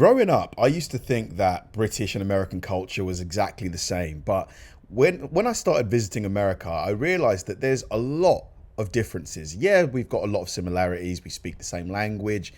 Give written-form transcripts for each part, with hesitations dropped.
Growing up, I used to think that British and American culture was exactly the same. But when I started visiting America, I realized that there's a lot of differences. Yeah, we've got a lot of similarities. We speak the same language,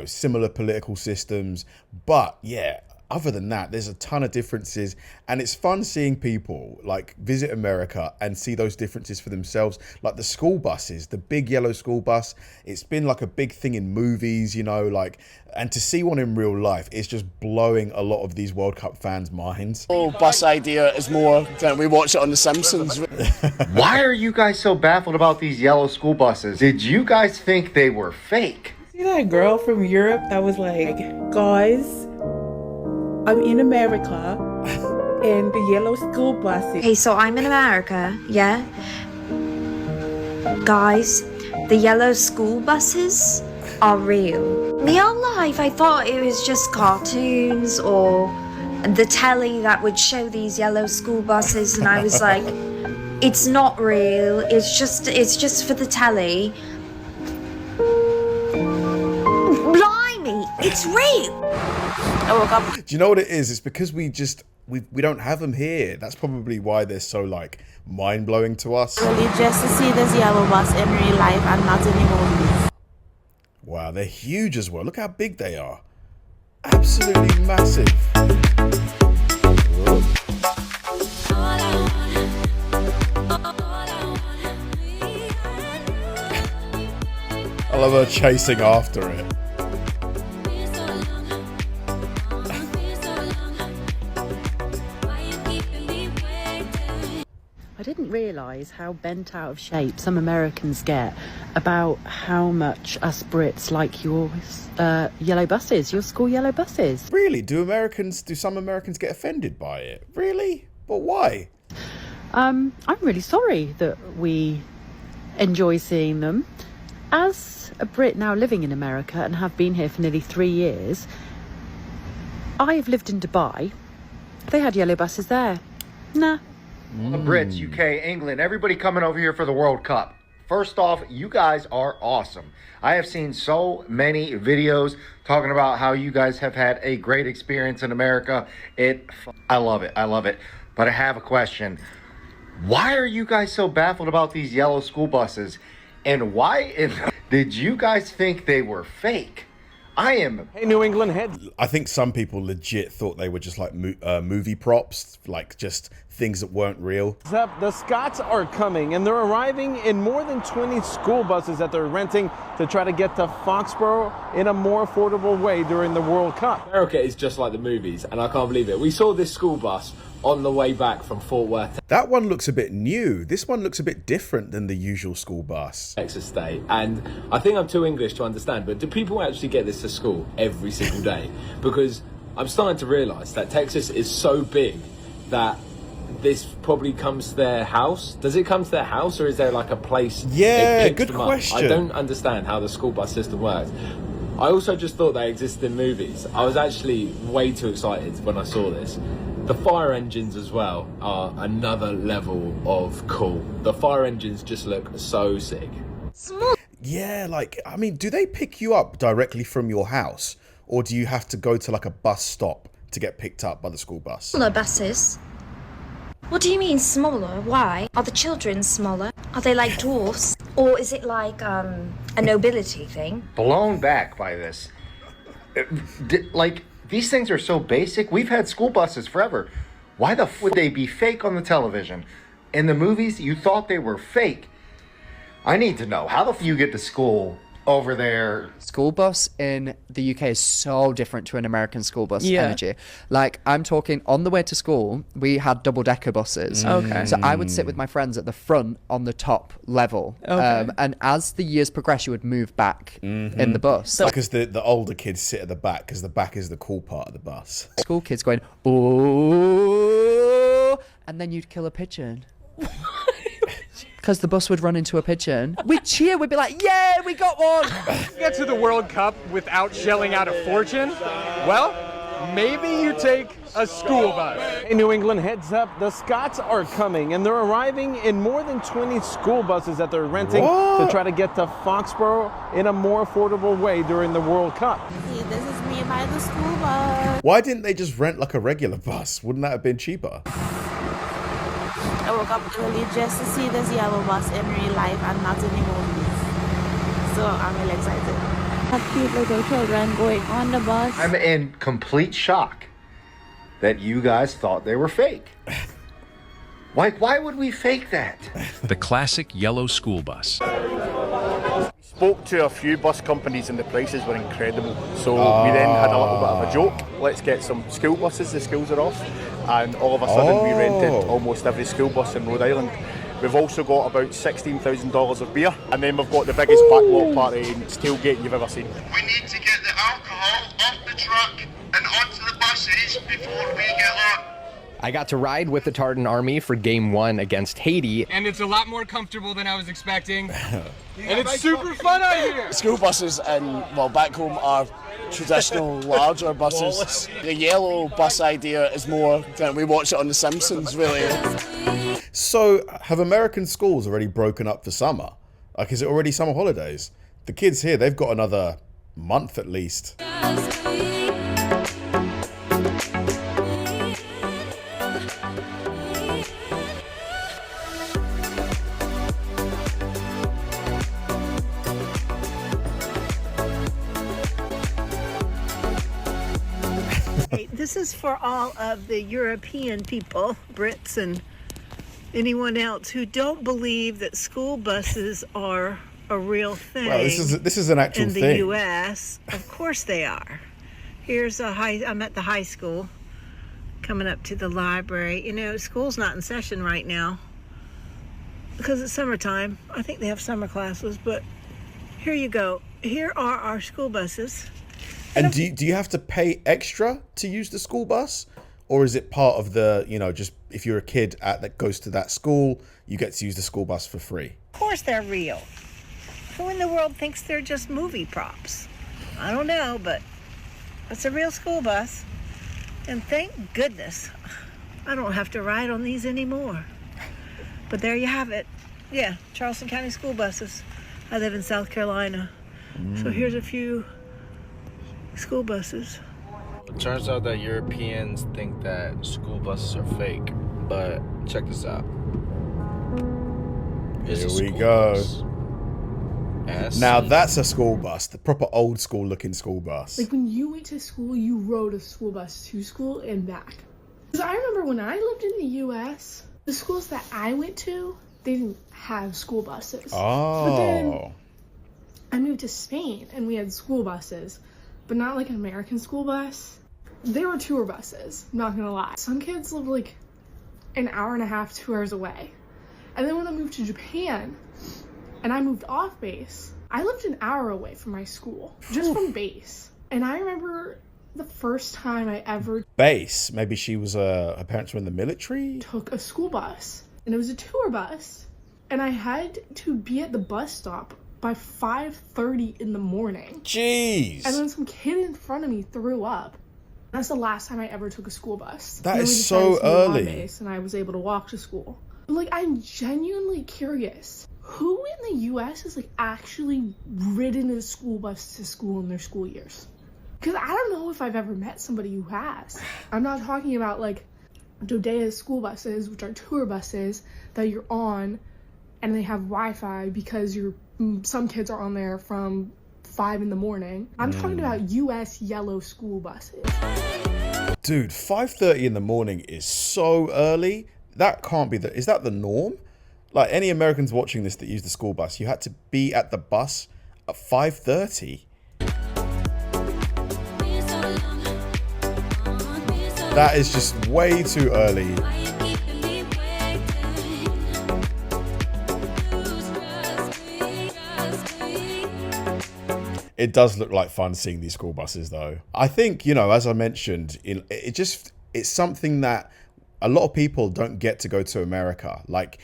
similar political systems. But yeah, other than that, there's a ton of differences, and it's fun seeing people like visit America and see those differences for themselves. Like the school buses, the big yellow school bus, it's been like a big thing in movies, and to see one in real life, it's just blowing a lot of these World Cup fans' minds. The bus idea is more than we watch it on The Simpsons. Why are you guys so baffled about these yellow school buses? Did you guys think they were fake? See that girl from Europe that was like, guys, I'm in America, and the yellow school buses. Okay, so I'm in America, yeah? Guys, the yellow school buses are real. Me whole life, I thought it was just cartoons or the telly that would show these yellow school buses, and I was like, it's not real, it's just for the telly. Blimey, it's real! Do you know what it is? It's because we don't have them here. That's probably why they're so mind-blowing to us. Really just to see this yellow bus in real life and not in the movies. Wow, they're huge as well. Look how big they are. Absolutely massive. I love her chasing after it. I didn't realise how bent out of shape some Americans get about how much us Brits like your yellow buses, your school yellow buses. Really? Do some Americans get offended by it? Really? But why? I'm really sorry that we enjoy seeing them. As a Brit now living in America and have been here for nearly 3 years, I've lived in Dubai. They had yellow buses there. Nah. The Brits, UK, England, everybody coming over here for the World Cup. First off, you guys are awesome. I have seen so many videos talking about how you guys have had a great experience in America. I love it. But I have a question. Why are you guys so baffled about these yellow school buses? And why did you guys think they were fake? Hey, New England heads. I think some people legit thought they were just like movie props, like just things that weren't real. The Scots are coming, and they're arriving in more than 20 school buses that they're renting to try to get to Foxborough in a more affordable way during the World Cup. America is just like the movies, and I can't believe it. We saw this school bus on the way back from Fort Worth. That one looks a bit new. This one looks a bit different than the usual school bus. Texas State, and I think I'm too English to understand, but do people actually get this to school every single day? Because I'm starting to realise that Texas is so big that this probably comes to their house. Does it come to their house, or is there like a place? Yeah, good question. I don't understand how the school bus system works. I also just thought they existed in movies. I was actually way too excited when I saw this. The fire engines as well are another level of cool. The fire engines just look so sick. Yeah, do they pick you up directly from your house? Or do you have to go to like a bus stop to get picked up by the school bus? Smaller buses? What do you mean smaller? Why? Are the children smaller? Are they like dwarfs? Or is it like a nobility thing? blown back by this. These things are so basic. We've had school buses forever. Why the f would they be fake on the television? In the movies, you thought they were fake. I need to know, how the f you get to school over there? School bus in the UK is so different to an American school bus energy. Like, I'm talking on the way to school, we had double-decker buses. Okay. So I would sit with my friends at the front on the top level. Okay. And as the years progress, you would move back in the bus. Because the older kids sit at the back, because the back is the cool part of the bus. School kids going, oh, and then you'd kill a pigeon. Because the bus would run into a pigeon. We'd cheer, we'd be like, yeah, we got one! Get to the World Cup without shelling out a fortune? Well, maybe you take a school bus. Hey, New England heads up. The Scots are coming, and they're arriving in more than 20 school buses that they're renting to try to get to Foxborough in a more affordable way during the World Cup. See, this is me and my ride the school bus. Why didn't they just rent like a regular bus? Wouldn't that have been cheaper? I woke up early just to see this yellow bus in real life and not in the movies. So I'm really excited. Have cute little children going on the bus. I'm in complete shock that you guys thought they were fake. Why would we fake that? The classic yellow school bus. Spoke to a few bus companies and the prices were incredible. So we then had a little bit of a joke. Let's get some school buses, the schools are off. And all of a sudden we rented almost every school bus in Rhode Island. We've also got about $16,000 of beer. And then we've got the biggest backlot party in tailgate you've ever seen. We need to get the alcohol off the truck and onto the buses before we get on. I got to ride with the Tartan Army for game 1 against Haiti. And it's a lot more comfortable than I was expecting. And it's super fun out here. School buses back home are traditional larger buses. The yellow bus idea is more that we watch it on The Simpsons, really. So have American schools already broken up for summer? Like, is it already summer holidays? The kids here, they've got another month at least. This is for all of the European people, Brits and anyone else who don't believe that school buses are a real thing. Well, this is an actual in the thing. U.S. Of course they are. Here's I'm at the high school, coming up to the library. You know, school's not in session right now because it's summertime. I think they have summer classes, but here you go. Here are our school buses. And do you have to pay extra to use the school bus? Or is it part of the, just if you're a kid that goes to that school, you get to use the school bus for free? Of course they're real. Who in the world thinks they're just movie props? I don't know, but it's a real school bus. And thank goodness I don't have to ride on these anymore. But there you have it. Yeah, Charleston County school buses. I live in South Carolina. So here's a few school buses. It turns out that Europeans think that school buses are fake, but check this out. Here we go. Now that's a school bus, the proper old school looking school bus. Like when you went to school, you rode a school bus to school and back. Because I remember when I lived in the U.S., the schools that I went to, they didn't have school buses. Oh. But then I moved to Spain and we had school buses, but not like an American school bus. They were tour buses, not gonna lie. Some kids live like an hour and a half, 2 hours away. And then when I moved to Japan and I moved off base, I lived an hour away from my school, just from base. And I remember the first time I ever base, maybe her parents were in the military? Took a school bus, and it was a tour bus. And I had to be at the bus stop by 5:30 in the morning. Jeez. And then some kid in front of me threw up. That's the last time I ever took a school bus. That is so early. And I was able to walk to school. But like, I'm genuinely curious. Who in the U.S. has like actually ridden a school bus to school in their school years? Because I don't know if I've ever met somebody who has. I'm not talking about like Dodea school buses, which are tour buses that you're on and they have Wi-Fi because some kids are on there from 5 in the morning. I'm talking about U.S. yellow school buses. Dude, 5:30 in the morning is so early. That can't be is that the norm? Like any Americans watching this that use the school bus, you had to be at the bus at 5:30. That is just way too early. It does look like fun seeing these school buses though. I think, as I mentioned, it's something that a lot of people don't get to go to America.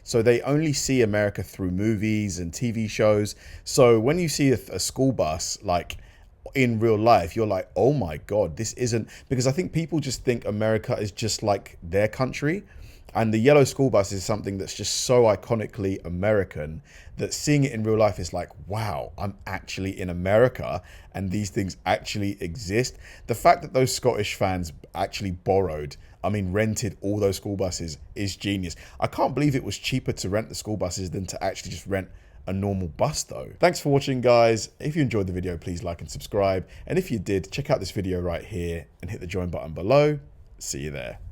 So they only see America through movies and TV shows. So when you see a school bus, in real life, you're like, oh my God, this isn't, because I think people just think America is just like their country. And the yellow school bus is something that's just so iconically American that seeing it in real life is like, wow, I'm actually in America and these things actually exist. The fact that those Scottish fans actually rented all those school buses is genius. I can't believe it was cheaper to rent the school buses than to actually just rent a normal bus though. Thanks for watching, guys. If you enjoyed the video, please like and subscribe. And if you did, check out this video right here and hit the join button below. See you there.